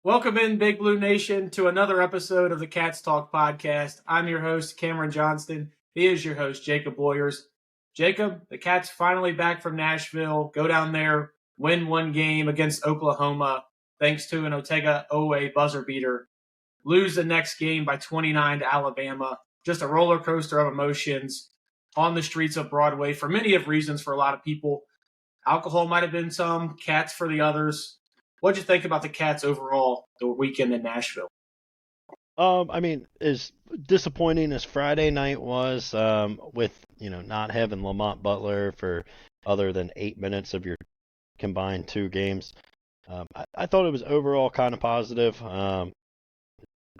Welcome in, Big Blue Nation, to another episode of the Cats Talk podcast. I'm your host, Cameron Johnston. He is your host, Jacob Boyers. Jacob, the Cats finally back from Nashville, go down there, win one game against Oklahoma, thanks to an Otega Owe buzzer beater. Lose the next game by 29 to Alabama. Just a roller coaster of emotions on the streets of Broadway for many of reasons for a lot of people. Alcohol might have been some, Cats for the others. What'd you think about the Cats overall the weekend in Nashville? As disappointing as Friday night was, with not having Lamont Butler for other than 8 minutes of your combined two games, I thought it was overall kind of positive. I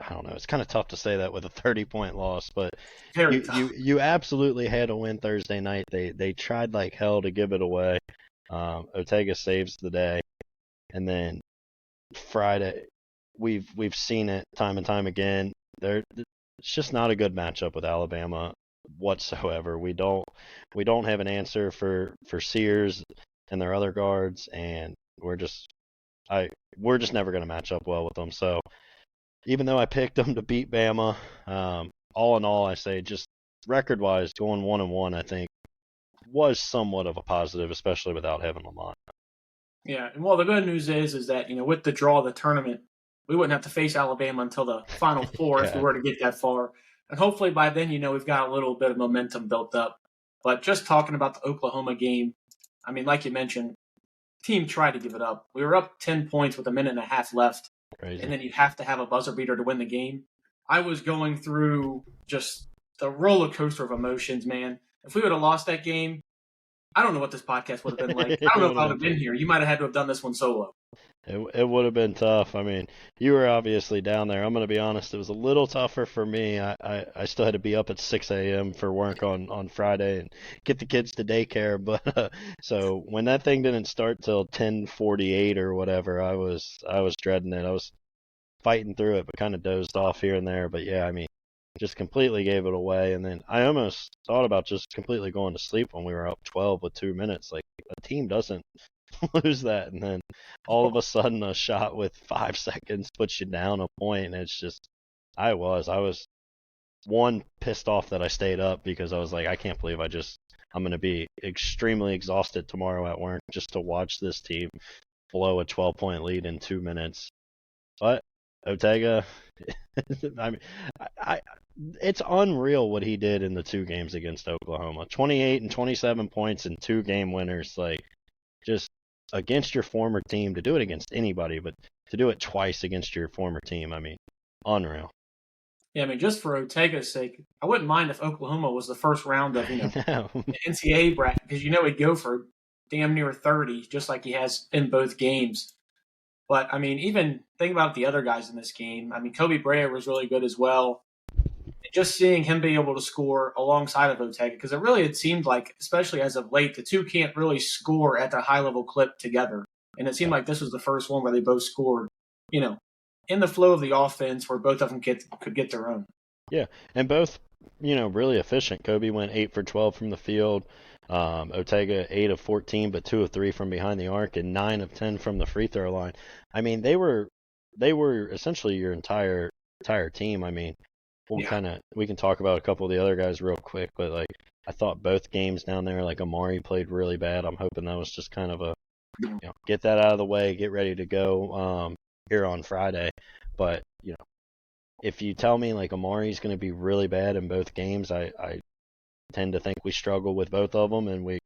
don't know. It's kind of tough to say that with a 30-point loss, but you absolutely had to win Thursday night. They tried like hell to give it away. Otega saves the day. And then Friday, we've seen it time and time again. It's just not a good matchup with Alabama whatsoever. We don't have an answer for Sears and their other guards, and we're just never going to match up well with them. So even though I picked them to beat Bama, all in all, I say just record-wise, going 1-1, I think was somewhat of a positive, especially without having Lamont. Yeah, and well, the good news is that, with the draw of the tournament, we wouldn't have to face Alabama until the Final Four if we were to get that far. And hopefully by then, we've got a little bit of momentum built up. But just talking about the Oklahoma game, like you mentioned, the team tried to give it up. We were up 10 points with a minute and a half left. Crazy. And then you have to have a buzzer beater to win the game. I was going through just the roller coaster of emotions, man. If we would have lost that game, I don't know what this podcast would have been like. I don't know if I would have been here. You might have had to have done this one solo. It would have been tough. You were obviously down there. I'm going to be honest. It was a little tougher for me. I still had to be up at 6 a.m. for work on Friday and get the kids to daycare. But so when that thing didn't start till 10:48 or whatever, I was dreading it. I was fighting through it, but kind of dozed off here and there. But yeah, just completely gave it away. And then I almost thought about just completely going to sleep when we were up 12 with 2 minutes. Like, a team doesn't lose that. And then all of a sudden a shot with 5 seconds puts you down a point. And it's just, I was one pissed off that I stayed up because I was like, I can't believe I'm going to be extremely exhausted tomorrow at work just to watch this team blow a 12-point lead in 2 minutes. But Otega, it's unreal what he did in the two games against Oklahoma. 28 and 27 points in 2 game winners, like, just against your former team. To do it against anybody, but to do it twice against your former team, unreal. Yeah, just for Otega's sake, I wouldn't mind if Oklahoma was the first round of, the NCAA bracket, because he'd go for damn near 30, just like he has in both games. But, even think about the other guys in this game. Kobe Brea was really good as well. Just seeing him be able to score alongside of Otega, because it seemed like, especially as of late, the two can't really score at the high-level clip together. And it seemed like this was the first one where they both scored, in the flow of the offense where both of them could get their own. Yeah, and both, really efficient. Kobe went 8 for 12 from the field. Otega 8 of 14, but 2 of 3 from behind the arc, and 9 of 10 from the free throw line. They were essentially your entire team. We can talk about a couple of the other guys real quick, but like, I thought both games down there, like, Amari played really bad. I'm hoping that was just kind of a, get that out of the way, get ready to go here on Friday. But if you tell me like Amari's going to be really bad in both games, I tend to think we struggle with both of them, and we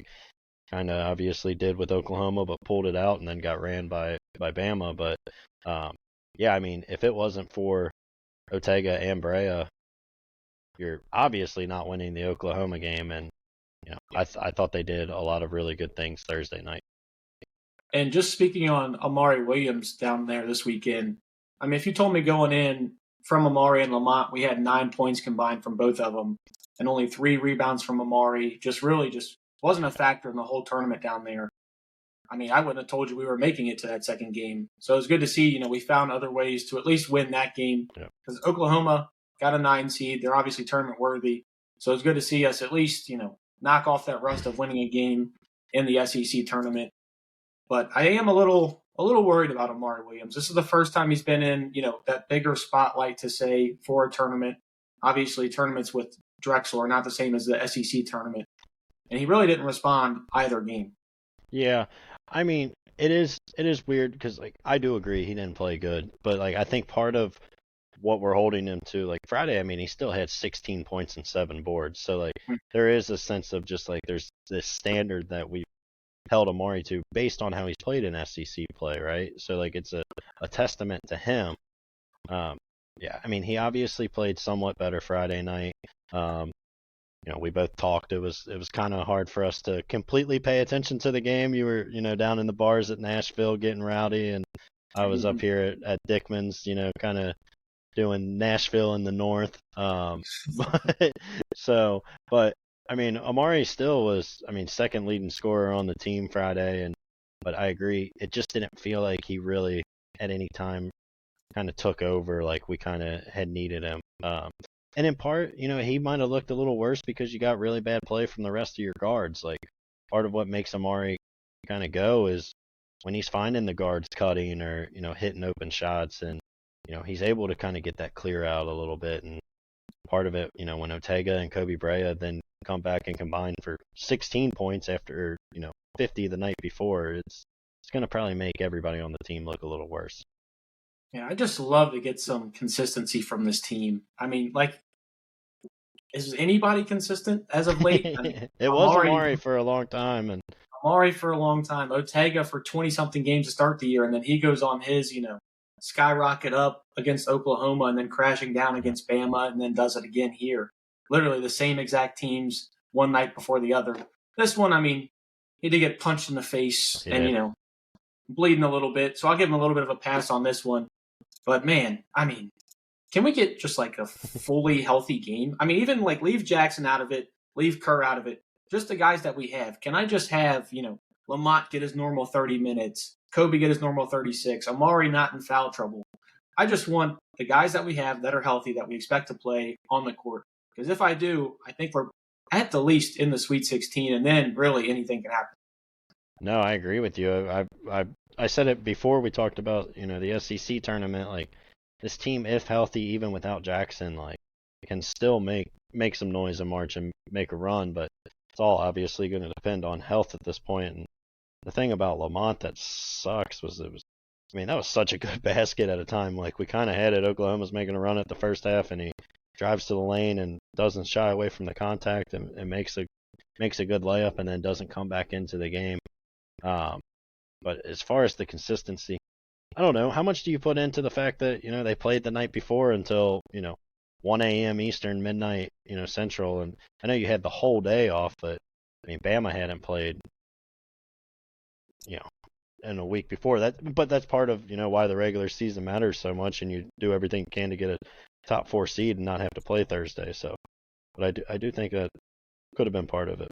kind of obviously did with Oklahoma, but pulled it out and then got ran by Bama. But if it wasn't for Otega and Brea, you're obviously not winning the Oklahoma game, and I thought they did a lot of really good things Thursday night. And just speaking on Amari Williams down there this weekend, if you told me going in from Amari and Lamont, we had 9 points combined from both of them, and only 3 rebounds from Amari, just wasn't a factor in the whole tournament down there. I wouldn't have told you we were making it to that second game. So it was good to see, we found other ways to at least win that game. Because Oklahoma got a 9 seed. They're obviously tournament worthy. So it's good to see us at least, knock off that rust of winning a game in the SEC tournament. But I am a little a little worried about Amari Williams. This is the first time he's been in, that bigger spotlight to say for a tournament. Obviously, tournaments with Drexel are not the same as the SEC tournament. And he really didn't respond either game. Yeah, I mean, it is weird because like I do agree he didn't play good, but like I think part of what we're holding him to, like Friday, I mean, he still had 16 points and 7 boards, so like there is a sense of just like there's this standard that we held Amari to based on how he's played in SEC play, right? So like it's a testament to him. Yeah, I mean, he obviously played somewhat better Friday night. We both talked. It was kind of hard for us to completely pay attention to the game. You were, down in the bars at Nashville getting rowdy, and I was up here at Dickman's, kind of doing Nashville in the north. But I mean, Amari still was, I mean, second leading scorer on the team Friday, but I agree, it just didn't feel like he really at any time kind of took over like we kind of had needed him. And in part, he might have looked a little worse because you got really bad play from the rest of your guards. Like, part of what makes Amari kind of go is when he's finding the guards cutting or, hitting open shots, and, he's able to kind of get that clear out a little bit. And part of it, when Ortega and Kobe Brea then come back and combine for 16 points after, 50 the night before, it's going to probably make everybody on the team look a little worse. Yeah, I just love to get some consistency from this team. I mean, like, is anybody consistent as of late? I mean, it was Amari for a long time. And Amari for a long time. Ortega for 20-something games to start the year, and then he goes on his, skyrocket up against Oklahoma and then crashing down against Bama and then does it again here. Literally the same exact teams one night before the other. This one, I mean, he did get punched in the face and, bleeding a little bit. So I'll give him a little bit of a pass on this one. But, man, I mean, can we get just like a fully healthy game? I mean, even like leave Jackson out of it, leave Kerr out of it, just the guys that we have. Can I just have, Lamont get his normal 30 minutes, Kobe get his normal 36, Amari not in foul trouble? I just want the guys that we have that are healthy, that we expect to play on the court. Because if I do, I think we're at the least in the Sweet 16, and then really anything can happen. No, I agree with you. I said it before we talked about, the SEC tournament. Like, this team, if healthy, even without Jackson, like, can still make some noise in March and make a run. But it's all obviously going to depend on health at this point. And the thing about Lamont that sucks was that was such a good basket at a time. Like, we kind of had it. Oklahoma's making a run at the first half, and he drives to the lane and doesn't shy away from the contact and makes a good layup, and then doesn't come back into the game. But as far as the consistency, I don't know. How much do you put into the fact that, they played the night before until, 1 a.m. Eastern, midnight, Central? And I know you had the whole day off, but, I mean, Bama hadn't played, in a week before that. But that's part of, why the regular season matters so much, and you do everything you can to get a top 4 seed and not have to play Thursday. So, but I do think that could have been part of it.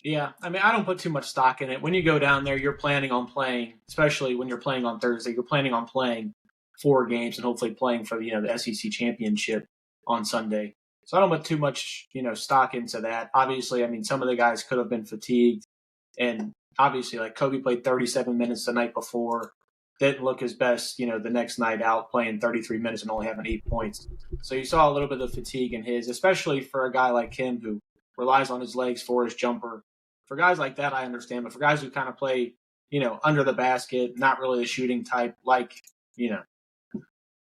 Yeah, I mean, I don't put too much stock in it. When you go down there, you're planning on playing, especially when you're playing on Thursday, you're planning on playing 4 games and hopefully playing for, the SEC championship on Sunday. So I don't put too much, stock into that. Obviously, I mean, some of the guys could have been fatigued. And obviously, like Kobe played 37 minutes the night before, didn't look his best, the next night out, playing 33 minutes and only having 8 points. So you saw a little bit of fatigue in his, especially for a guy like him who relies on his legs for his jumper. For guys like that, I understand. But for guys who kind of play, under the basket, not really a shooting type, like,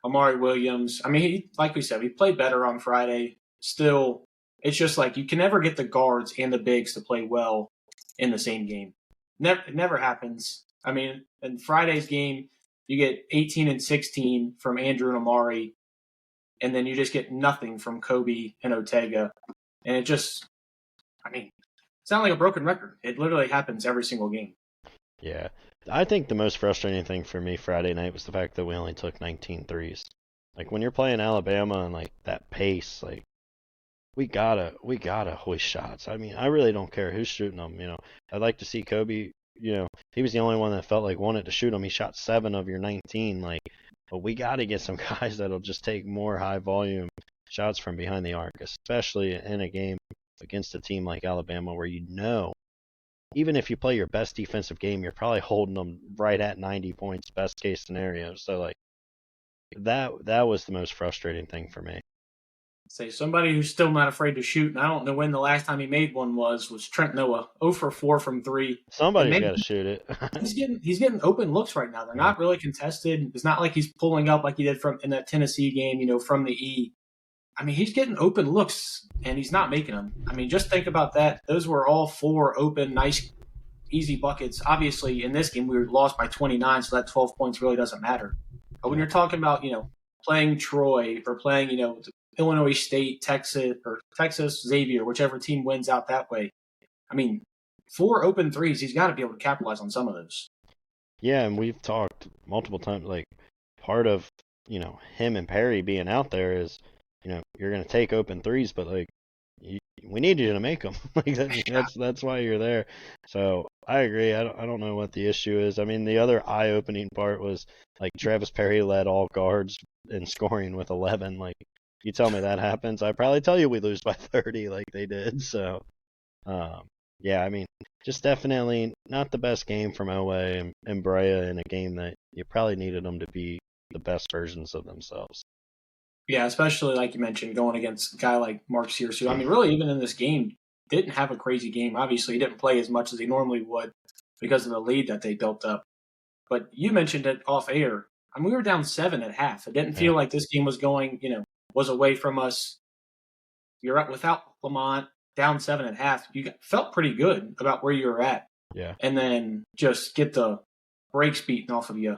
Amari Williams. I mean, like we said, he played better on Friday. Still, it's just like you can never get the guards and the bigs to play well in the same game. It never happens. I mean, in Friday's game, you get 18 and 16 from Andrew and Amari, and then you just get nothing from Kobe and Ortega. And it just, I mean, it's not like a broken record. It literally happens every single game. Yeah. I think the most frustrating thing for me Friday night was the fact that we only took 19 threes. Like, when you're playing Alabama and, like, that pace, like, we gotta hoist shots. I mean, I really don't care who's shooting them, I'd like to see Kobe, he was the only one that felt like wanted to shoot them. He shot 7 of your 19, like, but we gotta get some guys that'll just take more high volume shots from behind the arc, especially in a game against a team like Alabama where even if you play your best defensive game, you're probably holding them right at 90 points, best case scenario. So like that was the most frustrating thing for me. Say somebody who's still not afraid to shoot, and I don't know when the last time he made one was Trent Noah, 0 for 4 from 3. And Somebody's maybe got to shoot it. he's getting open looks right now. They're not really contested. It's not like he's pulling up like he did from in that Tennessee game, from the E. I mean, he's getting open looks, and he's not making them. I mean, just think about that. Those were all 4 open, nice, easy buckets. Obviously, in this game, we were lost by 29, so that 12 points really doesn't matter. But when you're talking about, playing Troy or playing, Illinois State, Texas, Xavier, whichever team wins out that way, I mean, 4 open threes, he's got to be able to capitalize on some of those. Yeah, and we've talked multiple times, like, part of, him and Perry being out there is, you're going to take open threes, but, like, we need you to make them. Like, that's why you're there. So I agree. I don't know what the issue is. I mean, the other eye-opening part was, like, Travis Perry led all guards in scoring with 11. Like, you tell me that happens, I probably tell you we lose by 30 like they did. So, yeah, I mean, just definitely not the best game from Elway and Brea in a game that you probably needed them to be the best versions of themselves. Yeah, especially like you mentioned, going against a guy like Mark Sears, who, I mean, really even in this game, didn't have a crazy game. Obviously, he didn't play as much as he normally would because of the lead that they built up. But you mentioned it off air. I mean, we were down 7 at half. It didn't feel like this game was going, was away from us. You're at, without Lamont, down 7 at half. You felt pretty good about where you were at. Yeah. And then just get the brakes beaten off of you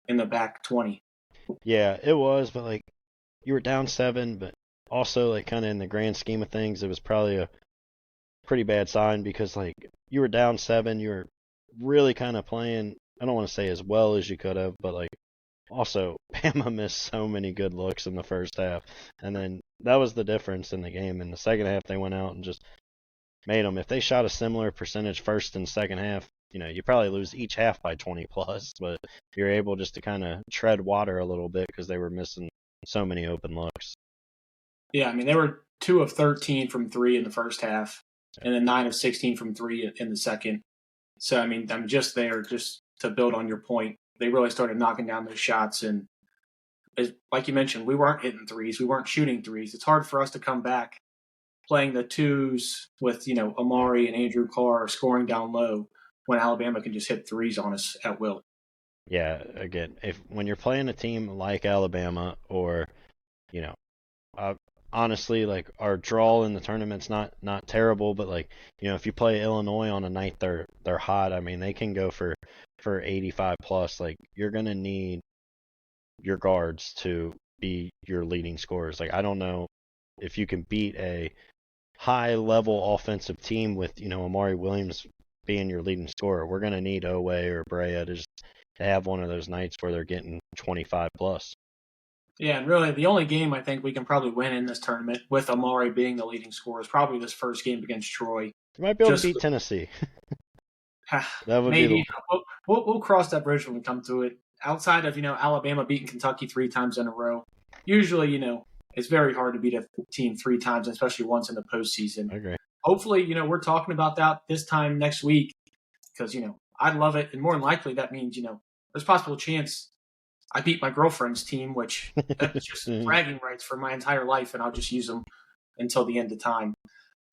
in the back 20. Yeah, it was, but like you were down 7, but also like kind of in the grand scheme of things, it was probably a pretty bad sign because like you were down 7, you were really kind of playing, I don't want to say as well as you could have, but like also Bama missed so many good looks in the first half, and then that was the difference in the game. In the second half, they went out and just made them. If they shot a similar percentage first and second half, you probably lose each half by 20 plus, but you're able just to kind of tread water a little bit because they were missing so many open looks. Yeah, I mean, they were 2 of 13 from 3 in the first half, and then 9 of 16 from 3 in the second. So, I mean, I'm just there just to build on your point. They really started knocking down those shots, and like you mentioned, we weren't hitting threes. We weren't shooting threes. It's hard for us to come back playing the twos with, Amari and Andrew Carr scoring down low when Alabama can just hit threes on us at will. Yeah, again, when you're playing a team like Alabama or, honestly, like our draw in the tournament's not terrible, but like, if you play Illinois on a night they're hot, I mean, they can go for 85 plus. Like, you're going to need your guards to be your leading scorers. Like, I don't know if you can beat a high level offensive team with, Amari Williams being your leading scorer. We're going to need Owe or Brea to have one of those nights where they're getting 25 plus. Yeah, and really the only game I think we can probably win in this tournament with Amari being the leading scorer is probably this first game against Troy. You might be able to beat Tennessee. That would maybe. We'll cross that bridge when we come to it. Outside of, Alabama beating Kentucky 3 times in a row, usually, it's very hard to beat a team 3 times, especially once in the postseason. I agree. Hopefully, we're talking about that this time next week because, I'd love it. And more than likely, that means, there's a possible chance I beat my girlfriend's team, which that's just bragging rights for my entire life, and I'll just use them until the end of time.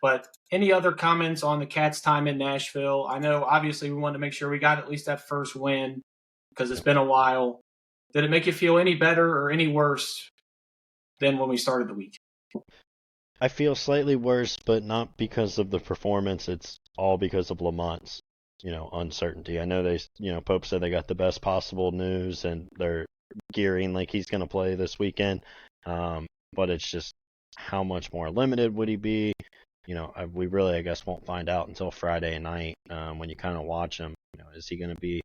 But any other comments on the Cats' time in Nashville? I know, obviously, we wanted to make sure we got at least that first win because it's been a while. Did it make you feel any better or any worse than when we started the week? I feel slightly worse, but not because of the performance. It's all because of Lamont's, uncertainty. I know they, Pope said they got the best possible news and they're gearing like he's going to play this weekend. But it's just how much more limited would he be? We really, I guess, won't find out until Friday night when you kind of watch him. Is he going to be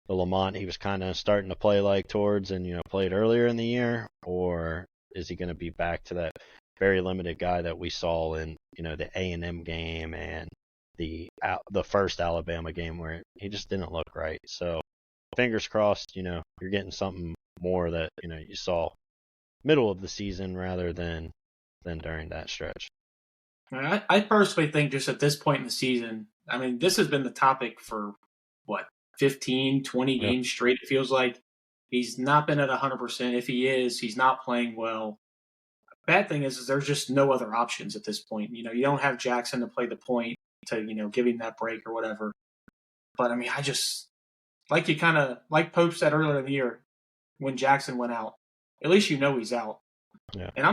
the Lamont he was kind of starting to play like towards and, played earlier in the year? Or is he going to be back to that very limited guy that we saw in, the A&M game and the first Alabama game where he just didn't look right? So fingers crossed, you're getting something more that, you saw middle of the season rather than during that stretch. I personally think just at this point in the season, I mean, this has been the topic for, 15, 20 Yeah. games straight, it feels like. He's not been at 100%. If he is, he's not playing well. Bad thing is there's just no other options at this point. You don't have Jackson to play the point to, give him that break or whatever. But, I mean, I just, like Pope said earlier in the year when Jackson went out, at least he's out. Yeah. And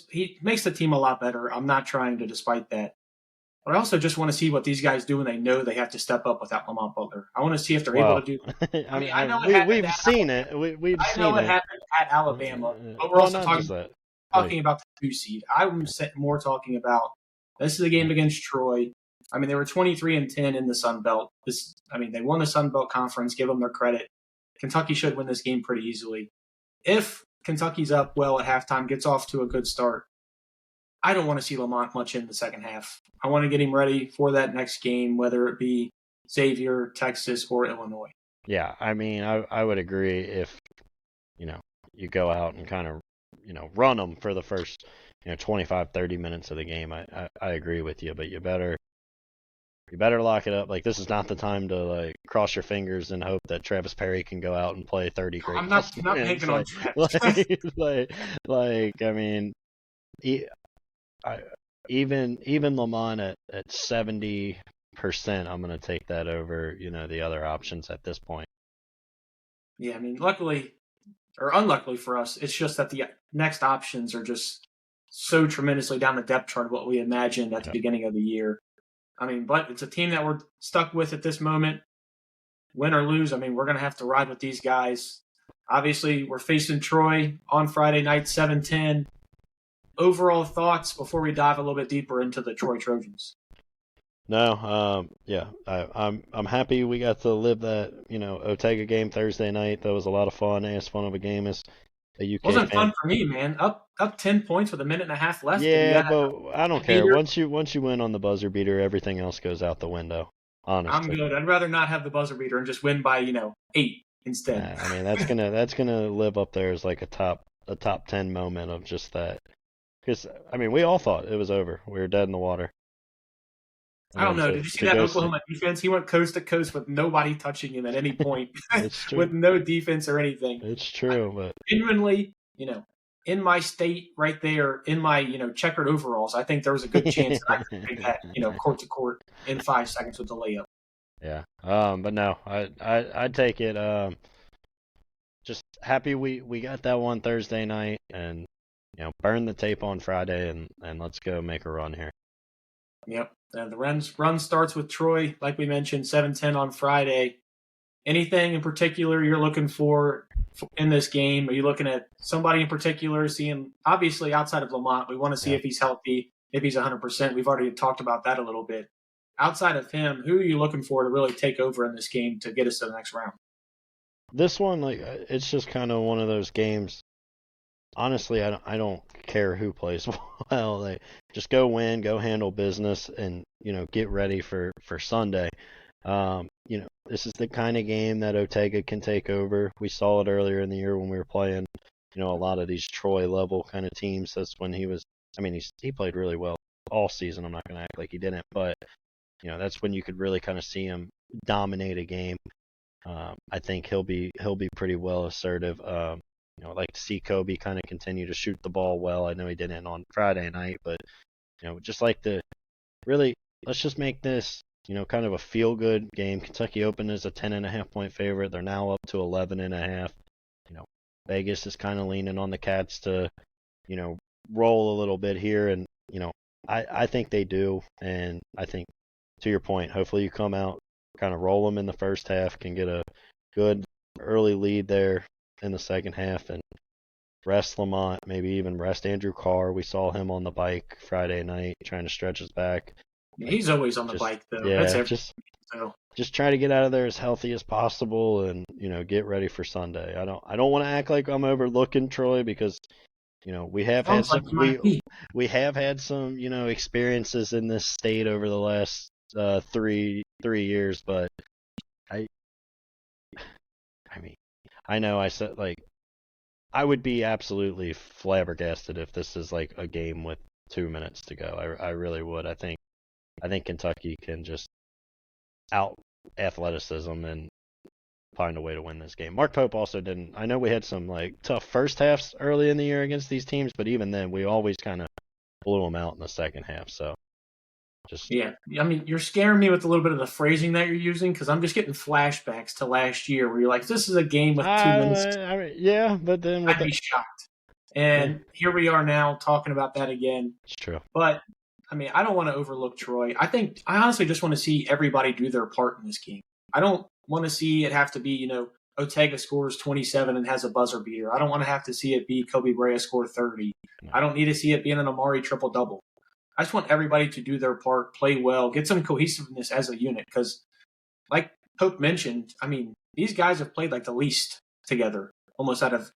he makes the team a lot better. I'm not trying to despite that. But I also just want to see what these guys do when they know they have to step up without Lamont Butler. I want to see if they're able to do. I know we've seen it. We've I seen know it it. happened at Alabama, but we're also talking about the 2 seed. I'm more talking about this is a game against Troy. I mean, they were 23-10 in the Sun Belt. They won the Sun Belt Conference. Give them their credit. Kentucky should win this game pretty easily. If Kentucky's up well at halftime, gets off to a good start, I don't want to see Lamont much in the second half. I want to get him ready for that next game, whether it be Xavier, Texas, or Illinois. Yeah, I mean, I would agree if, you go out and kind of, run them for the first, 25, 30 minutes of the game. I agree with you, but you better lock it up. Like, this is not the time to, like, cross your fingers and hope that Travis Perry can go out and play 30 great. I'm not picking on Travis. I mean, even Lamont at 70%, I'm going to take that over, the other options at this point. Yeah, I mean, luckily or unluckily for us, it's just that the next options are just so tremendously down the depth chart of what we imagined at the beginning of the year. I mean, but it's a team that we're stuck with at this moment. Win or lose, I mean, we're going to have to ride with these guys. Obviously, we're facing Troy on Friday night, 7:10. Overall thoughts before we dive a little bit deeper into the Troy Trojans? No, I'm happy we got to live that, Otega game Thursday night. That was a lot of fun. As fun of a game as a UK Wasn't fan. fun for me, man. Up 10 points with a minute and a half left. Yeah, but I don't care. Once you win on the buzzer beater, everything else goes out the window. Honestly, I'm good. I'd rather not have the buzzer beater and just win by 8 instead. Yeah, I mean that's gonna live up there as like a top 10 moment of just that. Because I mean we all thought it was over. We were dead in the water. I don't know. Did you see that Oklahoma defense? He went coast to coast with nobody touching him at any point. It's true. With no defense or anything. It's true, but genuinely, in my state right there, in my, checkered overalls, I think there was a good chance that I could make that, court to court in 5 seconds with the layup. Yeah. But no, I'd take it. Just happy we got that one Thursday night and, burn the tape on Friday and let's go make a run here. Yep. The run starts with Troy, like we mentioned, 7:10 on Friday. Anything in particular you're looking for in this game? Are you looking at somebody in particular? Seeing, obviously, outside of Lamont, we want to see if he's healthy, if he's 100%. We've already talked about that a little bit. Outside of him, who are you looking for to really take over in this game to get us to the next round? This one, it's just kind of one of those games. Honestly, I don't care who plays well. Just go win, go handle business, and get ready for Sunday. This is the kind of game that Otega can take over. We saw it earlier in the year when we were playing, a lot of these Troy level kind of teams. That's when he was. I mean, he played really well all season. I'm not going to act like he didn't, but that's when you could really kind of see him dominate a game. I think he'll be pretty well assertive. I'd like to see Kobe kind of continue to shoot the ball well. I know he didn't on Friday night, but just like to really let's just make this kind of a feel-good game. Kentucky opened as a 10.5 point favorite. They're now up to 11.5. Vegas is kind of leaning on the Cats to roll a little bit here, and I think they do. And I think to your point, hopefully you come out, kind of roll them in the first half, can get a good early lead there in the second half, and rest Lamont, maybe even rest Andrew Carr. We saw him on the bike Friday night trying to stretch his back. He's always on the bike, though. Yeah, that's just try to get out of there as healthy as possible, and get ready for Sunday. I don't want to act like I'm overlooking Troy because we have had some we have had some experiences in this state over the last 3 years, but I mean I know I said I would be absolutely flabbergasted if this is like a game with 2 minutes to go. I really would. I think Kentucky can just out athleticism and find a way to win this game. Mark Pope also didn't. I know we had some like tough first halves early in the year against these teams, but even then we always kind of blew them out in the second half. So just Yeah, I mean, you're scaring me with a little bit of the phrasing that you're using because I'm just getting flashbacks to last year where you're like, this is a game with 2 minutes. I mean, yeah, but then I'd be shocked. And here we are now talking about that again. It's true. But I mean, I don't want to overlook Troy. I honestly just want to see everybody do their part in this game. I don't want to see it have to be, Otega scores 27 and has a buzzer beater. I don't want to have to see it be Kobe Bryant score 30. No. I don't need to see it being an Amari triple-double. I just want everybody to do their part, play well, get some cohesiveness as a unit. Because, like Pope mentioned, I mean, these guys have played like the least together, almost out of,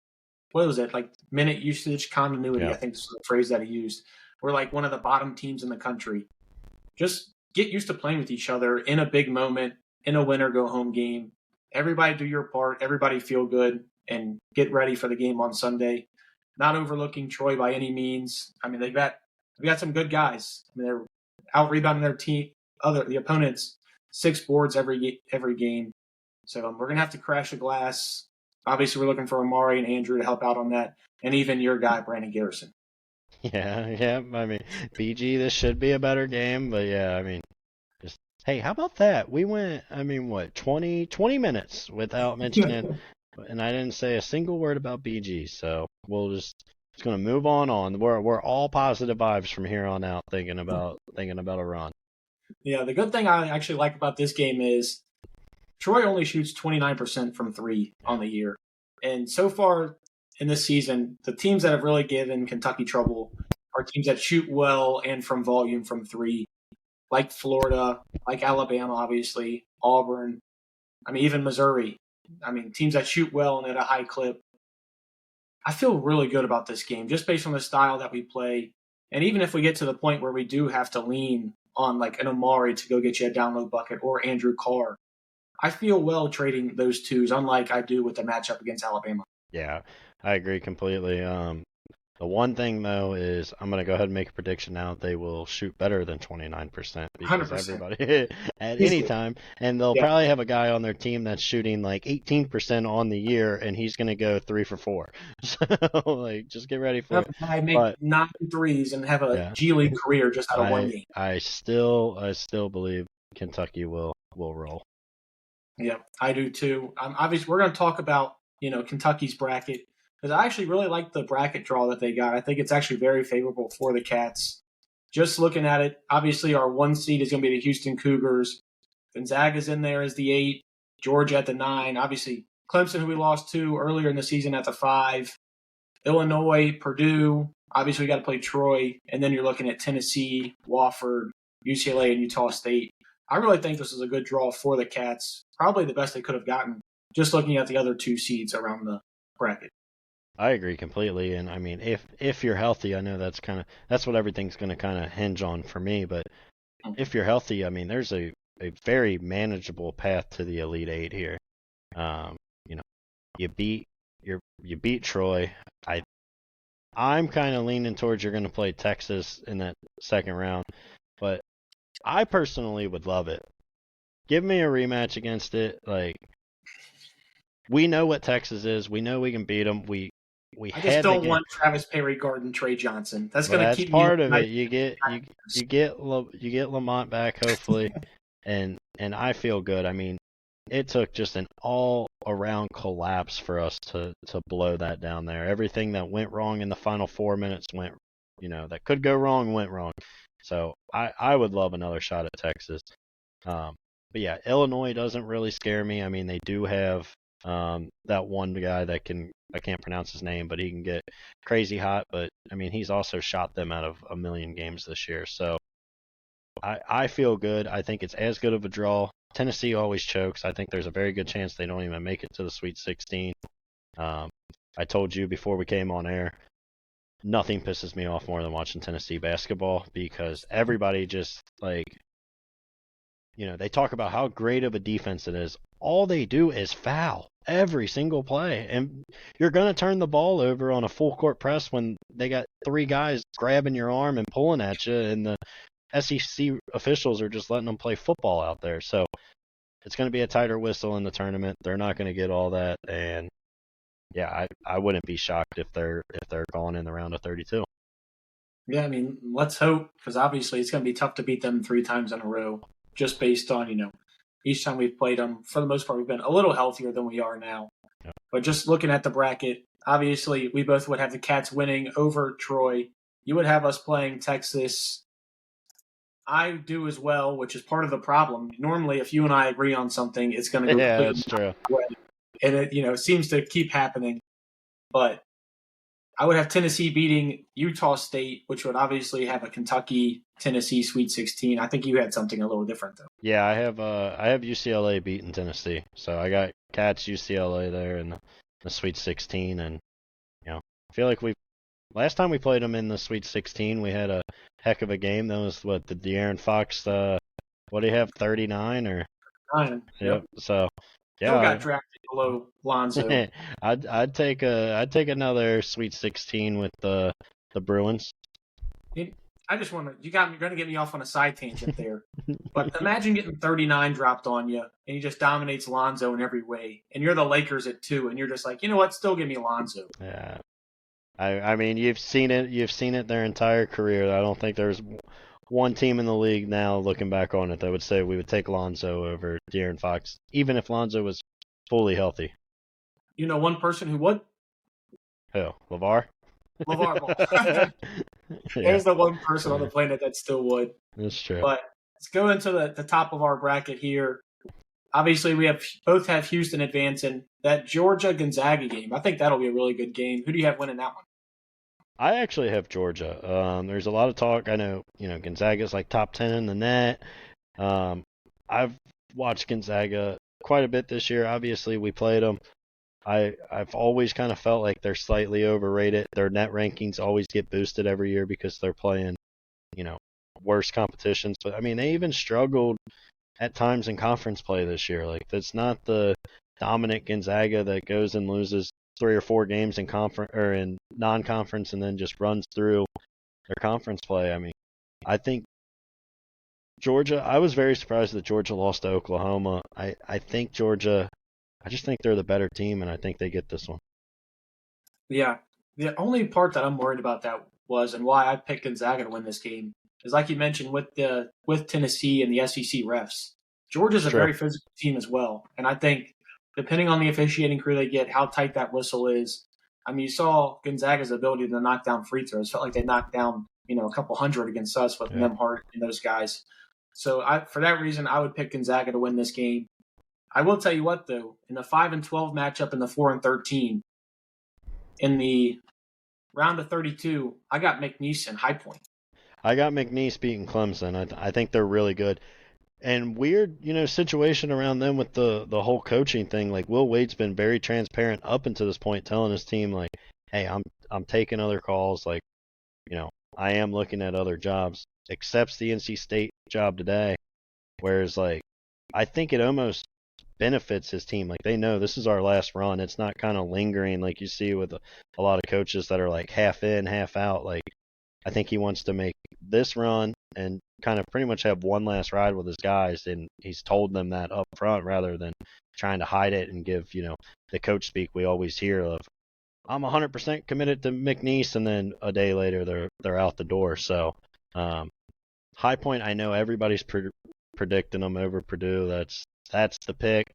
what was it, like minute usage continuity, I think is the phrase that he used. We're like one of the bottom teams in the country. Just get used to playing with each other in a big moment, in a win-or-go-home game. Everybody do your part. Everybody feel good and get ready for the game on Sunday. Not overlooking Troy by any means. I mean, we got some good guys. I mean, they're out rebounding their team, the opponents, 6 boards every game. So we're gonna have to crash the glass. Obviously, we're looking for Amari and Andrew to help out on that, and even your guy Brandon Garrison. Yeah. I mean, BG, this should be a better game, but yeah, I mean, just hey, how about that? We went, I mean, what, 20 minutes without mentioning, and I didn't say a single word about BG. So we'll just gonna move on. We're all positive vibes from here on out, thinking about a run. Yeah, the good thing I actually like about this game is Troy only shoots 29% from 3 on the year, and so far in this season, the teams that have really given Kentucky trouble are teams that shoot well and from volume from 3, like Florida, like Alabama, obviously, Auburn, I mean, even Missouri. I mean, teams that shoot well and at a high clip. I feel really good about this game just based on the style that we play. And even if we get to the point where we do have to lean on like an Amari to go get you a down low bucket or Andrew Carr, I feel well trading those twos, unlike I do with the matchup against Alabama. Yeah, I agree completely. The one thing, though, is I'm going to go ahead and make a prediction now. They will shoot better than 29% because 100%. everybody at any time. And they'll probably have a guy on their team that's shooting like 18% on the year, and he's going to go 3 for 4. So, like, just get ready for it. I make 9 threes and have a G League career just out of one game. I still believe Kentucky will roll. Yeah, I do too. Obviously, we're going to talk about, Kentucky's bracket. Because I actually really like the bracket draw that they got. I think it's actually very favorable for the Cats. Just looking at it, obviously our 1 seed is going to be the Houston Cougars. Gonzaga's in there as the 8. Georgia at the 9. Obviously, Clemson, who we lost to earlier in the season, at the 5. Illinois, Purdue. Obviously, we got to play Troy. And then you're looking at Tennessee, Wofford, UCLA, and Utah State. I really think this is a good draw for the Cats. Probably the best they could have gotten, just looking at the other 2 seeds around the bracket. I agree completely, and I mean, if you're healthy, I know that's what everything's going to kind of hinge on for me. But if you're healthy, I mean, there's a very manageable path to the Elite 8 here. You beat Troy. I'm kind of leaning towards you're going to play Texas in that second round, but I personally would love it. Give me a rematch against it. Like, we know what Texas is. We know we can beat them. I just don't want Travis Perry guarding Trey Johnson. That's going to keep me. That's part of it. You get Lamont back, hopefully, and I feel good. I mean, it took just an all-around collapse for us to blow that down there. Everything that went wrong in the final 4 minutes that could go wrong went wrong. So I would love another shot at Texas. But yeah, Illinois doesn't really scare me. I mean, they do have that one guy that I can't pronounce his name, but he can get crazy hot. But I mean, he's also shot them out of a million games this year. So I feel good. I think it's as good of a draw. Tennessee always chokes. I think there's a very good chance they don't even make it to the Sweet 16. I told you before we came on air, nothing pisses me off more than watching Tennessee basketball because everybody just they talk about how great of a defense it is. All they do is foul every single play. And you're going to turn the ball over on a full court press when they got 3 guys grabbing your arm and pulling at you, and the SEC officials are just letting them play football out there. So it's going to be a tighter whistle in the tournament. They're not going to get all that, and yeah, I wouldn't be shocked if they're going in the round of 32. Yeah, I mean, let's hope, because obviously it's going to be tough to beat them 3 times in a row, just based on, each time we've played them. For the most part, we've been a little healthier than we are now. Yeah. But just looking at the bracket, obviously we both would have the Cats winning over Troy. You would have us playing Texas. I do as well, which is part of the problem. Normally, if you and I agree on something, it's going to go Yeah, completely that's true. way. And it seems to keep happening. But I would have Tennessee beating Utah State, which would obviously have a Kentucky-Tennessee Sweet 16. I think you had something a little different, though. Yeah, I have UCLA beating Tennessee, so I got Cats UCLA there in the Sweet 16, and I feel like last time we played them in the Sweet 16, we had a heck of a game. That was the De'Aaron Fox. What do you have, 39 or? 9. Yep. So Still yeah, got drafted below Lonzo. I'd take another Sweet 16 with the Bruins. I just want to. You're going to get me off on a side tangent there. But imagine getting 39 dropped on you, and he just dominates Lonzo in every way, and you're the Lakers at 2, and you're just like, you know what? Still give me Lonzo. Yeah. I mean, you've seen it their entire career. I don't think there's one team in the league now, looking back on it, that would say we would take Lonzo over De'Aaron Fox, even if Lonzo was fully healthy. You know one person who would? Who? LeVar? LeVar Ball. There's the one person on the planet that still would. That's true. But let's go into the top of our bracket here. Obviously, we both have Houston advancing. That Georgia-Gonzaga game, I think that'll be a really good game. Who do you have winning that one? I actually have Georgia. There's a lot of talk. I know, Gonzaga's like top 10 in the net. I've watched Gonzaga quite a bit this year. Obviously, we played them. I've always kind of felt like they're slightly overrated. Their net rankings always get boosted every year because they're playing, worse competitions. But, I mean, they even struggled at times in conference play this year. Like, that's not the dominant Gonzaga that goes and loses 3 or 4 games in conference or in non-conference and then just runs through their conference play. I mean, I think Georgia, I was very surprised that Georgia lost to Oklahoma. I think Georgia, I just think they're the better team, and I think they get this one. Yeah. The only part that I'm worried about that was, and why I picked Gonzaga to win this game, is like you mentioned with Tennessee and the SEC refs. Georgia's a very physical team as well. And I think depending on the officiating crew they get, how tight that whistle is. I mean, you saw Gonzaga's ability to knock down free throws. Felt like they knocked down, a couple hundred against us with Nembhard and those guys. So for that reason, I would pick Gonzaga to win this game. I will tell you what, though, in the 5-12 matchup in the 4-13, in the round of 32, I got McNeese and High Point. I got McNeese beating Clemson. I think they're really good. And weird, situation around them with the whole coaching thing. Like, Will Wade's been very transparent up until this point, telling his team, like, hey, I'm taking other calls. Like, I am looking at other jobs. Accepts the NC State job today. Whereas, like, I think it almost benefits his team. Like, they know this is our last run. It's not kind of lingering like you see with a lot of coaches that are like half in, half out. Like, I think he wants to make this run and kind of pretty much have one last ride with his guys, and he's told them that up front rather than trying to hide it and give, the coach speak we always hear of, I'm 100% committed to McNeese, and then a day later they're out the door. So, High Point, I know everybody's predicting them over Purdue. That's the pick.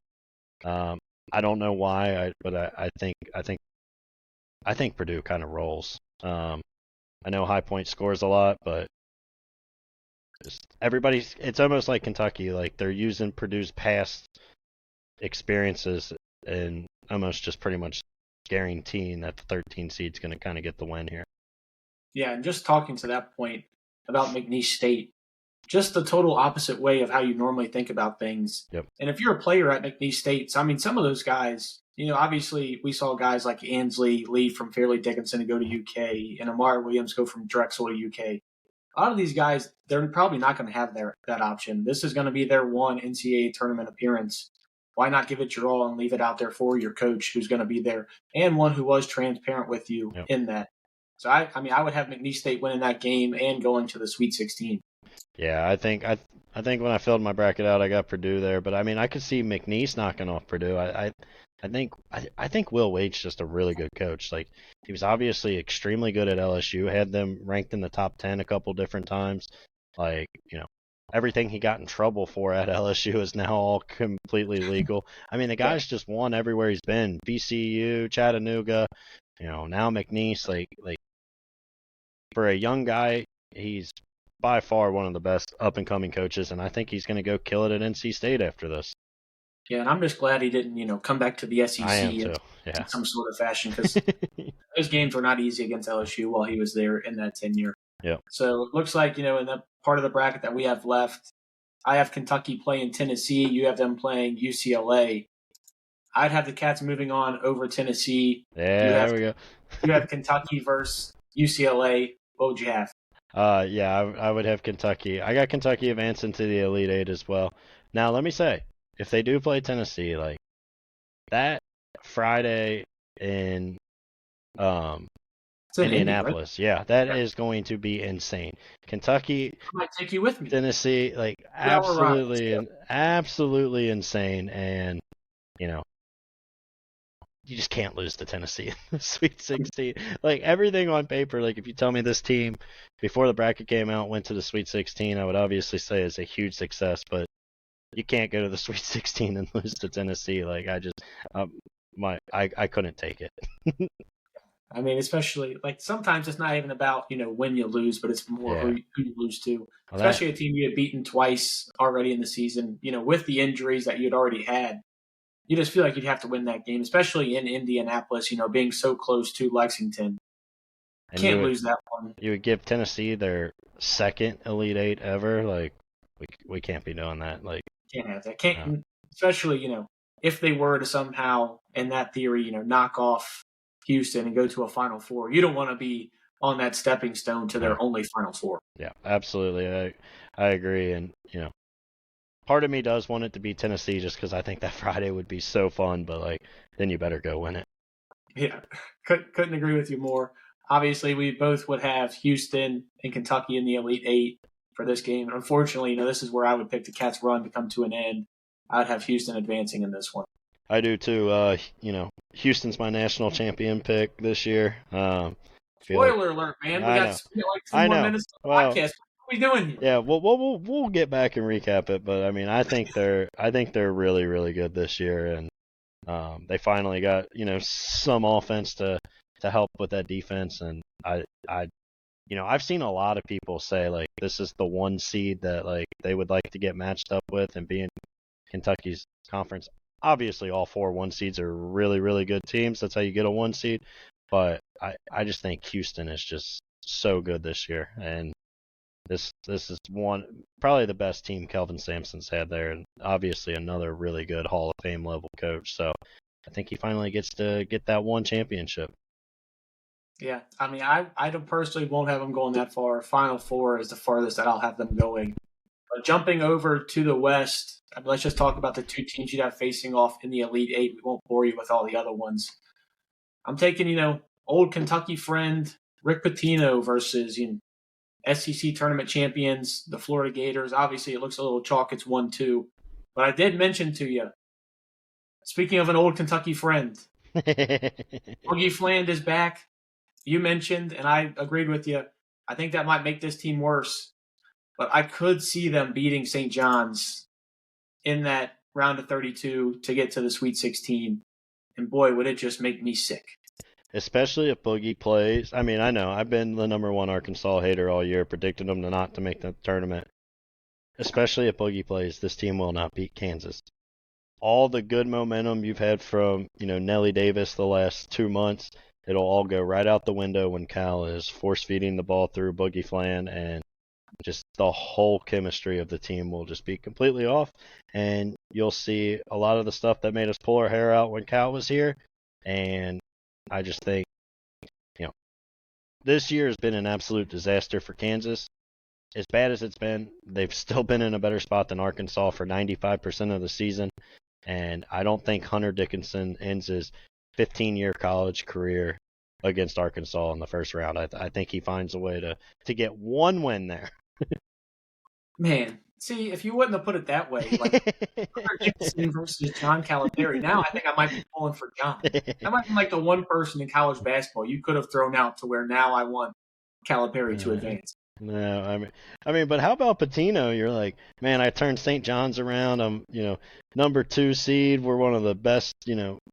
I don't know why, but I think Purdue kind of rolls. I know High Point scores a lot, but it's almost like Kentucky. Like, they're using Purdue's past experiences and almost just pretty much guaranteeing that the 13 seed's going to kind of get the win here. Yeah, and just talking to that point about McNeese State, just the total opposite way of how you normally think about things. Yep. And if you're a player at McNeese State, I mean, some of those guys, obviously we saw guys like Ansley leave from Fairleigh Dickinson to go to UK, and Amar Williams go from Drexel to UK. A lot of these guys, they're probably not going to have that option. This is going to be their one NCAA tournament appearance. Why not give it your all and leave it out there for your coach who's going to be there and one who was transparent with you in that? So, I would have McNeese State winning that game and going to the Sweet 16. Yeah, I think when I filled my bracket out, I got Purdue there, but I mean, I could see McNeese knocking off Purdue. I think Will Wade's just a really good coach. Like he was obviously extremely good at LSU, had them ranked in the top 10 a couple different times. Like, everything he got in trouble for at LSU is now all completely legal. I mean, the Yeah. guy's just won everywhere he's been. VCU, Chattanooga, now McNeese. Like for a young guy, he's by far one of the best up and coming coaches, and I think he's going to go kill it at NC State after this. Yeah, and I'm just glad he didn't, come back to the I am SEC in too. Yeah. some sort of fashion because those games were not easy against LSU while he was there in that tenure. Yeah. So it looks like, in the part of the bracket that we have left, I have Kentucky playing Tennessee. You have them playing UCLA. I'd have the Cats moving on over Tennessee. Yeah, there we go. You have Kentucky versus UCLA. What would you have? Yeah, I would have Kentucky. I got Kentucky advancing to the Elite Eight as well. Now, let me say, if they do play Tennessee, like that Friday in It's in Indianapolis, Indy, right? yeah, that is going to be insane. Kentucky, I might take you with me. Tennessee, like 2 hour ride. absolutely insane, and you know, you just can't lose to Tennessee in the Sweet 16. Like everything on paper, like if you tell me this team before the bracket came out went to the Sweet 16, I would obviously say it's a huge success. But you can't go to the Sweet 16 and lose to Tennessee. Like I couldn't take it. I mean, especially like sometimes it's not even about when you lose, but it's more Yeah. who you lose to. Well, Especially a team you had beaten twice already in the season. With the injuries that you'd already had, you just feel like you'd have to win that game, especially in Indianapolis. Being so close to Lexington, and can't lose that one. you would give Tennessee their second Elite Eight ever. Like we can't be doing that. Like Can't have that. Can't, especially if they were to somehow, in that theory, knock off Houston and go to a Final Four. You don't want to be on that stepping stone to their only Final Four. Yeah, absolutely. I agree, and part of me does want it to be Tennessee just because I think that Friday would be so fun. But like, then you better go win it. Yeah, couldn't agree with you more. Obviously, we both would have Houston and Kentucky in the Elite Eight for this game. And unfortunately, this is where I would pick the Cats' run to come to an end. I'd have Houston advancing in this one. I do too. Houston's my national champion pick this year. Spoiler alert, man! We got like 2 more minutes of the podcast. What are we doing here? Yeah, we'll get back and recap it, but I mean, I think they're really really good this year, and they finally got some offense to help with that defense, and I've seen a lot of people say like this is the one seed that like they would like to get matched up with and be in Kentucky's conference. Obviously, all 4 1 seeds are really, really good teams. That's how you get a 1 seed. But I just think Houston is just so good this year. And this is probably the best team Kelvin Sampson's had there. And obviously another really good Hall of Fame level coach. So I think he finally gets to get that one championship. Yeah, I mean, I personally won't have them going that far. Final Four is the farthest that I'll have them going. But jumping over to the West, let's just talk about the 2 teams you'd have facing off in the Elite Eight. We won't bore you with all the other ones. I'm taking, old Kentucky friend Rick Pitino versus SEC tournament champions, the Florida Gators. Obviously, it looks a little chalk. It's 1-2. But I did mention to you, speaking of an old Kentucky friend, Boogie Fland is back. You mentioned, and I agreed with you, I think that might make this team worse. But I could see them beating St. John's in that round of 32 to get to the Sweet 16. And boy, would it just make me sick. Especially if Boogie plays. I mean, I know I've been the number 1 Arkansas hater all year, predicting them not to make the tournament. Especially if Boogie plays, this team will not beat Kansas. All the good momentum you've had from Nelly Davis the last 2 months, it'll all go right out the window when Cal is force feeding the ball through Boogie Flan, and just the whole chemistry of the team will just be completely off, and you'll see a lot of the stuff that made us pull our hair out when Cal was here. And I just think, this year has been an absolute disaster for Kansas. As bad as it's been, they've still been in a better spot than Arkansas for 95% of the season, and I don't think Hunter Dickinson ends his 15-year college career against Arkansas in the first round. I think he finds a way to get one win there. Man, see, if you wouldn't have put it that way, like Hunter Dickinson versus John Calipari, now I think I might be pulling for John. That might be like the one person in college basketball you could have thrown out to where now I want Calipari to advance. No, but how about Patino? You're like, man, I turned St. John's around. I'm, number 2 seed. We're one of the best,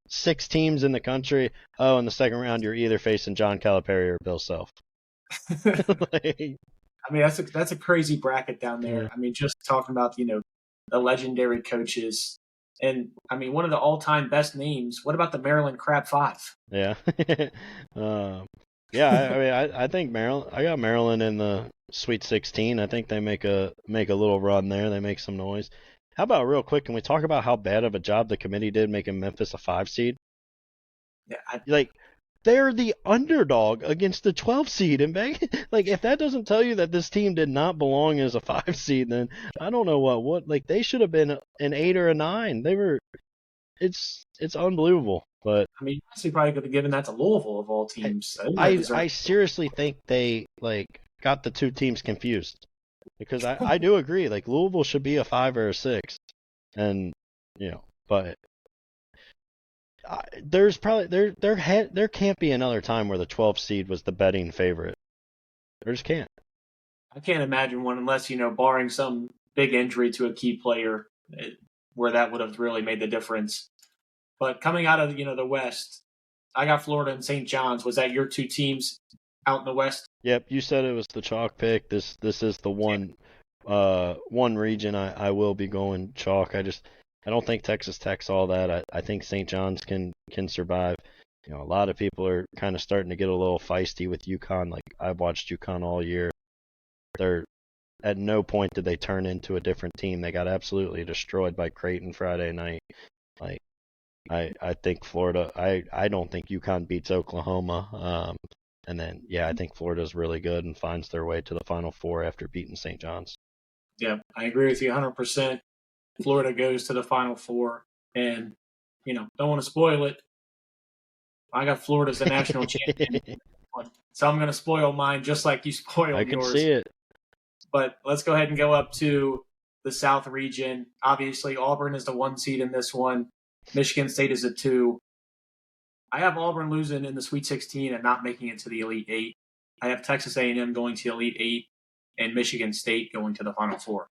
6 teams in the country. Oh, in the second round, you're either facing John Calipari or Bill Self. I mean, that's a crazy bracket down there. Yeah. I mean, just talking about the legendary coaches, and I mean, one of the all-time best names. What about the Maryland Crab Five? Yeah. Yeah. I think Maryland. I got Maryland in the Sweet 16. I think they make a little run there. They make some noise. How about real quick? Can we talk about how bad of a job the committee did making Memphis a 5 seed? Yeah, They're the underdog against the 12 seed in Vegas. Like, if that doesn't tell you that this team did not belong as a 5 seed, then I don't know what. Like, they should have been an 8 or a 9. They were. It's unbelievable. But I mean, you honestly probably could have given that to Louisville of all teams. I seriously think they got the 2 teams confused, because I do agree, like, Louisville should be a 5 or a 6, and but there's probably there can't be another time where the 12 seed was the betting favorite. There just can't. I can't imagine one unless barring some big injury to a key player, where that would have really made the difference. But coming out of the West, I got Florida and St. John's. Was that your 2 teams out in the West? Yep, you said it was the chalk pick. This is the one region I will be going chalk. I don't think Texas Tech's all that. I think St. John's can survive. A lot of people are kind of starting to get a little feisty with UConn. Like, I've watched UConn all year. They're at no point did they turn into a different team. They got absolutely destroyed by Creighton Friday night. Like, I think Florida. I don't think UConn beats Oklahoma. And then I think Florida's really good and finds their way to the Final Four after beating St. John's. Yeah, I agree with you 100%. Florida goes to the Final Four, and don't want to spoil it. I got Florida as the national champion, so I'm going to spoil mine just like you spoiled yours. I can see it. But let's go ahead and go up to the South region. Obviously, Auburn is the 1 seed in this one. Michigan State is a 2. I have Auburn losing in the Sweet 16 and not making it to the Elite 8. I have Texas A&M going to Elite 8 and Michigan State going to the Final Four.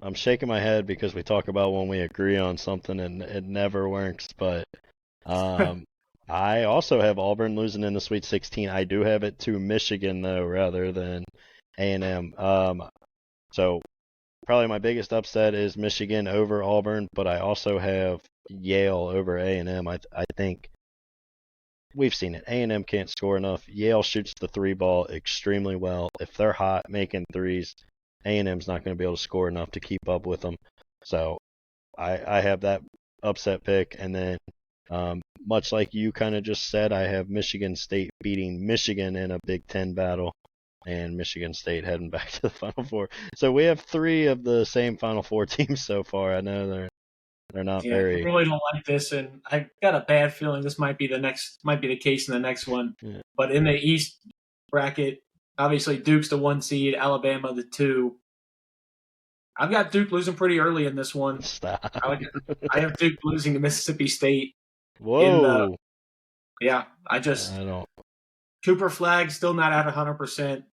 I'm shaking my head because we talk about when we agree on something and it never works. But I also have Auburn losing in the Sweet 16. I do have it to Michigan, though, rather than A&M. So probably my biggest upset is Michigan over Auburn, but I also have Yale over A&M. I think we've seen it. A&M can't score enough. Yale shoots the 3 ball extremely well. If they're hot making threes, A&M's not going to be able to score enough to keep up with them. So I have that upset pick. And then much like you kind of just said, I have Michigan State beating Michigan in a Big Ten battle, and Michigan State heading back to the Final Four. So we have 3 of the same Final Four teams so far. I know they're not very. I really don't like this, and I got a bad feeling this might be the case in the next one. Yeah. But in the East bracket, obviously Duke's the 1 seed, Alabama the 2. I've got Duke losing pretty early in this one. Stop. I have Duke losing to Mississippi State. Whoa. I don't. Cooper Flag still not at 100%.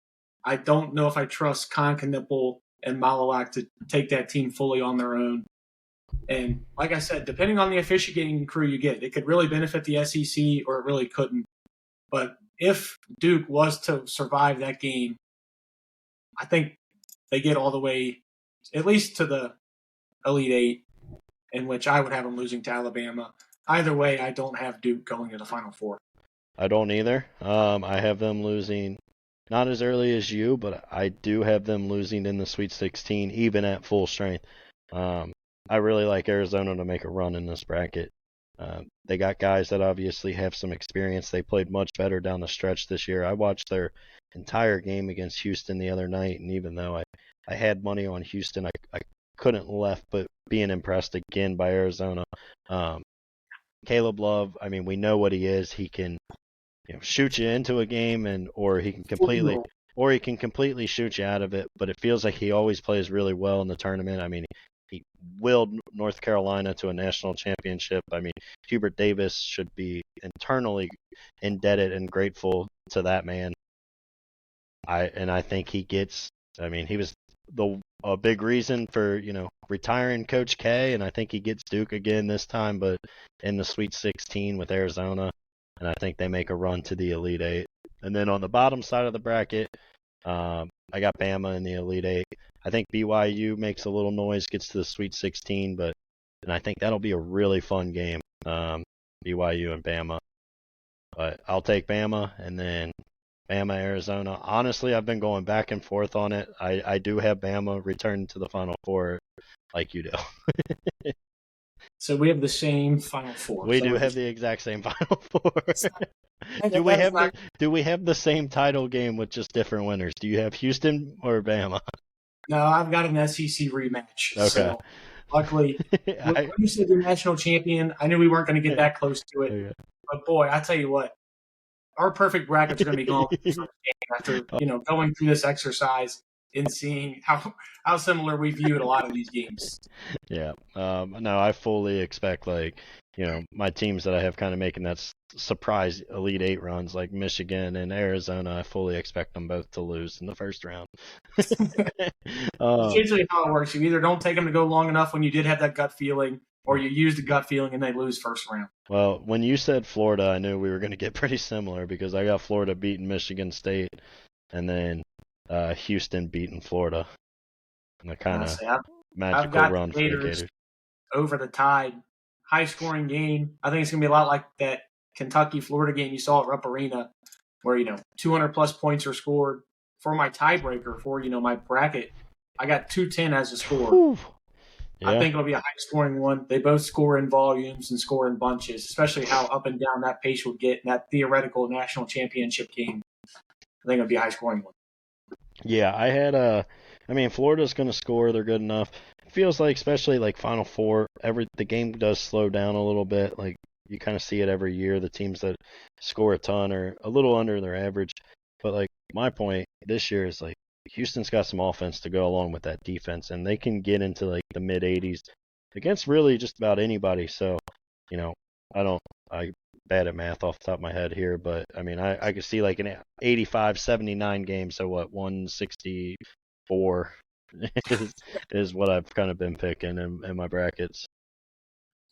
I don't know if I trust Conkinipple and Malawak to take that team fully on their own. And like I said, depending on the officiating crew you get, it could really benefit the SEC or it really couldn't. But if Duke was to survive that game, I think they get all the way at least to the Elite 8, in which I would have them losing to Alabama. Either way, I don't have Duke going to the Final Four. I don't either. I have them losing not as early as you, but I do have them losing in the Sweet 16, even at full strength. I really like Arizona to make a run in this bracket. They got guys that obviously have some experience. They played much better down the stretch this year. I watched their entire game against Houston the other night, and even though I had money on Houston, I couldn't left but being impressed again by Arizona. Caleb Love, we know what he is. He can shoot you into a game, or he can completely or he can completely shoot you out of it. But it feels like he always plays really well in the tournament. I mean, he willed North Carolina to a national championship. I mean, Hubert Davis should be internally indebted and grateful to that man. I think he gets. I mean, he was a big reason for retiring Coach K, and I think he gets Duke again this time, but in the Sweet 16 with Arizona, and I think they make a run to the Elite Eight. And then on the bottom side of the bracket, I got Bama in the Elite Eight. I think BYU makes a little noise, gets to the Sweet 16, and I think that'll be a really fun game, BYU and Bama. But I'll take Bama, and then Bama, Arizona. Honestly, I've been going back and forth on it. I do have Bama return to the Final Four like you do. So we have the same Final Four. We do have the exact same Final Four. Do we have the same title game with just different winners? Do you have Houston or Bama? No, I've got an SEC rematch. Okay. So luckily, when you said you're national champion, I knew we weren't going to get that close to it. Okay. But boy, I tell you what, our perfect brackets are going to be going after going through this exercise and seeing how similar we viewed a lot of these games. Yeah. No, I fully expect my teams that I have kind of making that surprise Elite Eight runs like Michigan and Arizona. I fully expect them both to lose in the first round. It's usually how it works. You either don't take them to go long enough when you did have that gut feeling, or you use the gut feeling and they lose first round. Well, when you said Florida, I knew we were going to get pretty similar because I got Florida beating Michigan State and then Houston beating Florida. And the kind of magical run for the Gators. Over the Tide. High-scoring game. I think it's going to be a lot like that Kentucky-Florida game you saw at Rupp Arena where, 200-plus points are scored. For my tiebreaker, for, my bracket, I got 210 as a score. Yeah. I think it'll be a high-scoring one. They both score in volumes and score in bunches, especially how up and down that pace would get in that theoretical national championship game. I think it'll be a high-scoring one. Yeah, I had Florida's going to score. They're good enough. It feels like, especially like Final Four, the game does slow down a little bit. Like you kind of see it every year. The teams that score a ton are a little under their average. But like my point this year is like Houston's got some offense to go along with that defense, and they can get into like the mid 80s against really just about anybody. So, I bad at math off the top of my head here, but I mean I could see like an 85-79 game. So what, 164 is what I've kind of been picking in my brackets.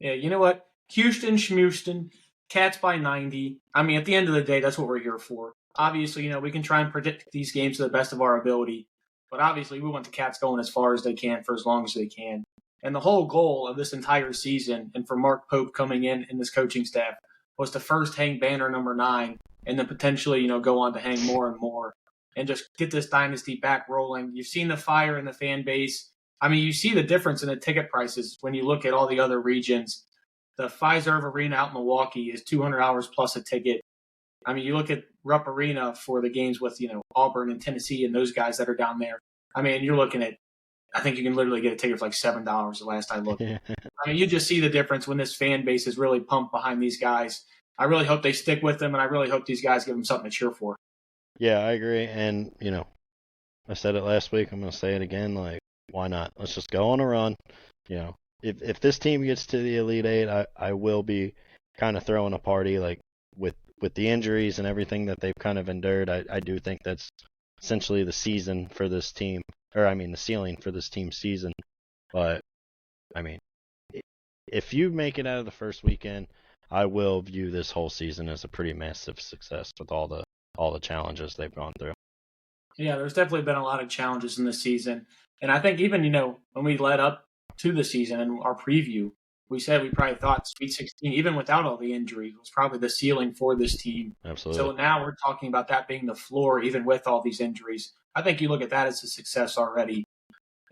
Yeah, you know what? Houston, Schmuston, Cats by 90. I mean, at the end of the day, that's what we're here for. Obviously, we can try and predict these games to the best of our ability, but obviously we want the Cats going as far as they can for as long as they can. And the whole goal of this entire season, and for Mark Pope coming in this coaching staff, was to first hang banner number 9 and then potentially, go on to hang more and more and just get this dynasty back rolling. You've seen the fire in the fan base. I mean, you see the difference in the ticket prices when you look at all the other regions. The Fiserv Arena out in Milwaukee is $200 plus a ticket. I mean, you look at Rupp Arena for the games with, Auburn and Tennessee and those guys that are down there. I mean, you're looking at, I think you can literally get a ticket for like $7 the last I looked. I mean, you just see the difference when this fan base is really pumped behind these guys. I really hope they stick with them, and I really hope these guys give them something to cheer for. Yeah, I agree. And, I said it last week. I'm going to say it again. Like, why not? Let's just go on a run. If this team gets to the Elite Eight, I will be kind of throwing a party. Like, with the injuries and everything that they've kind of endured, I do think that's essentially the season for this team. The ceiling for this team's season. But, I mean, if you make it out of the first weekend, I will view this whole season as a pretty massive success with all the challenges they've gone through. Yeah, there's definitely been a lot of challenges in this season. And I think even, when we led up to the season and our preview, we said we probably thought Sweet 16, even without all the injuries, was probably the ceiling for this team. Absolutely. So now we're talking about that being the floor, even with all these injuries. I think you look at that as a success already.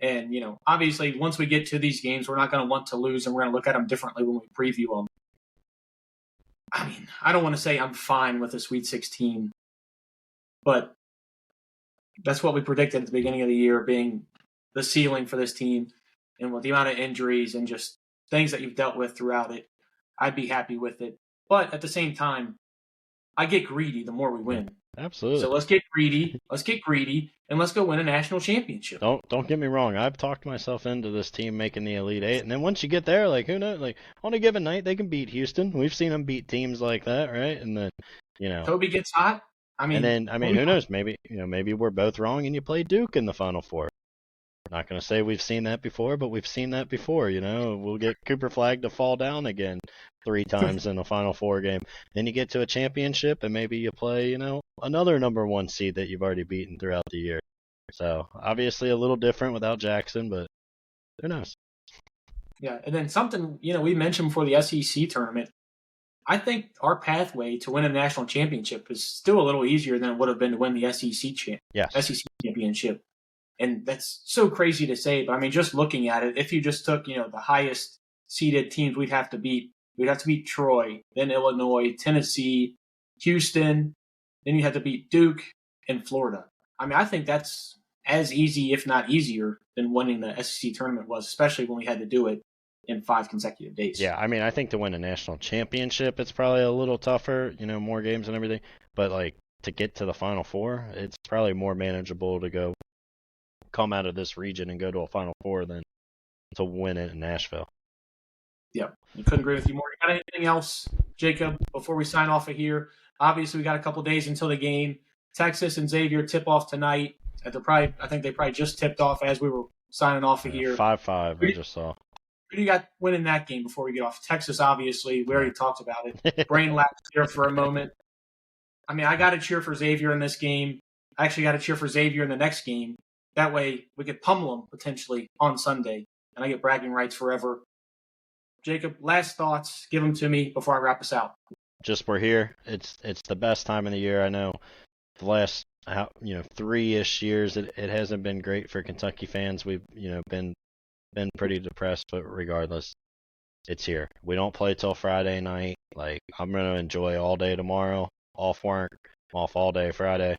And, obviously, once we get to these games, we're not going to want to lose, and we're going to look at them differently when we preview them. I mean, I don't want to say I'm fine with the Sweet 16, but that's what we predicted at the beginning of the year being the ceiling for this team. And with the amount of injuries and just things that you've dealt with throughout it, I'd be happy with it. But at the same time, I get greedy the more we win. Absolutely. So let's get greedy. And let's go win a national championship. Don't get me wrong. I've talked myself into this team making the Elite Eight, and then once you get there, like who knows? Like on a given night, they can beat Houston. We've seen them beat teams like that, right? And then, Kobe gets hot. who knows? Maybe we're both wrong, and you play Duke in the Final Four. Not going to say we've seen that before, but we've seen that before. We'll get Cooper Flag to fall down again 3 times in a Final Four game. Then you get to a championship, and maybe you play, another number 1 seed that you've already beaten throughout the year. So obviously a little different without Jackson, but who knows? Yeah, and then something we mentioned before the SEC tournament. I think our pathway to win a national championship is still a little easier than it would have been to win the SEC championship. And that's so crazy to say, but just looking at it, if you just took, the highest seeded teams we'd have to beat Troy, then Illinois, Tennessee, Houston, then you have to beat Duke and Florida. I think that's as easy, if not easier, than winning the SEC tournament was, especially when we had to do it in 5 consecutive days. Yeah, I think to win a national championship, it's probably a little tougher, more games and everything. But like to get to the Final Four, it's probably more manageable to come out of this region and go to a Final Four than to win it in Nashville. Yeah, I couldn't agree with you more. You got anything else, Jacob, before we sign off of here? Obviously, we got a couple days until the game. Texas and Xavier tip off tonight. I think they probably just tipped off as we were signing off of here. 5-5, I just saw. Who do you got winning that game before we get off? Texas, obviously. We already talked about it. Brain lapse here for a moment. I got to cheer for Xavier in this game. I actually got to cheer for Xavier in the next game. That way, we could pummel them potentially on Sunday, and I get bragging rights forever. Jacob, last thoughts. Give them to me before I wrap us out. Just we're here. It's the best time of the year. I know the last 3-ish years it hasn't been great for Kentucky fans. We've been pretty depressed, but regardless, it's here. We don't play till Friday night. Like I'm gonna enjoy all day tomorrow. Off work. I'm off all day Friday.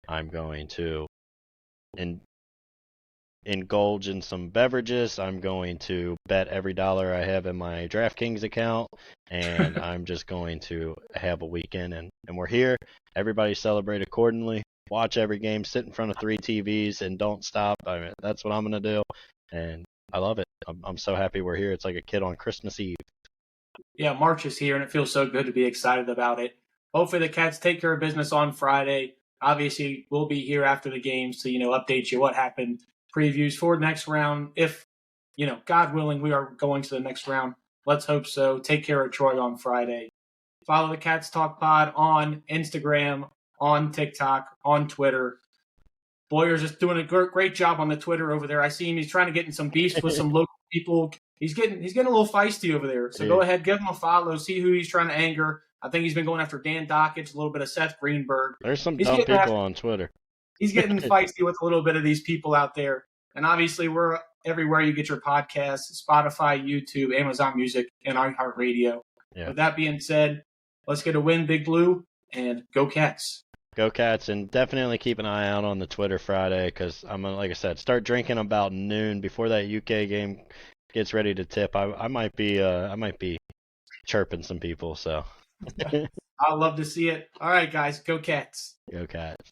I'm going to indulge in some beverages. I'm going to bet every dollar I have in my DraftKings account, and I'm just going to have a weekend. And we're here. Everybody celebrate accordingly. Watch every game. Sit in front of 3 TVs and don't stop. That's what I'm gonna do, and I love it. I'm so happy we're here. It's like a kid on Christmas Eve. Yeah, March is here, and it feels so good to be excited about it. Hopefully the Cats take care of business on Friday. Obviously, we'll be here after the games to, update you what happened. Previews for next round. If, God willing, we are going to the next round. Let's hope so. Take care of Troy on Friday. Follow the Cats Talk Pod on Instagram, on TikTok, on Twitter. Boyer's just doing a great job on the Twitter over there. I see him. He's trying to get in some beefs with some local people. He's getting a little feisty over there. So Go ahead, give him a follow. See who he's trying to anger. I think he's been going after Dan Dockich, a little bit of Seth Greenberg. There's some dumb people on Twitter. He's getting feisty with a little bit of these people out there. And obviously, we're everywhere you get your podcasts, Spotify, YouTube, Amazon Music, and iHeartRadio. Yeah. With that being said, let's get a win, Big Blue, and go Cats. Go Cats, and definitely keep an eye out on the Twitter Friday because I'm going to, like I said, start drinking about noon before that UK game gets ready to tip. I might be chirping some people, so. I'd love to see it. All right, guys, go Cats. Go Cats.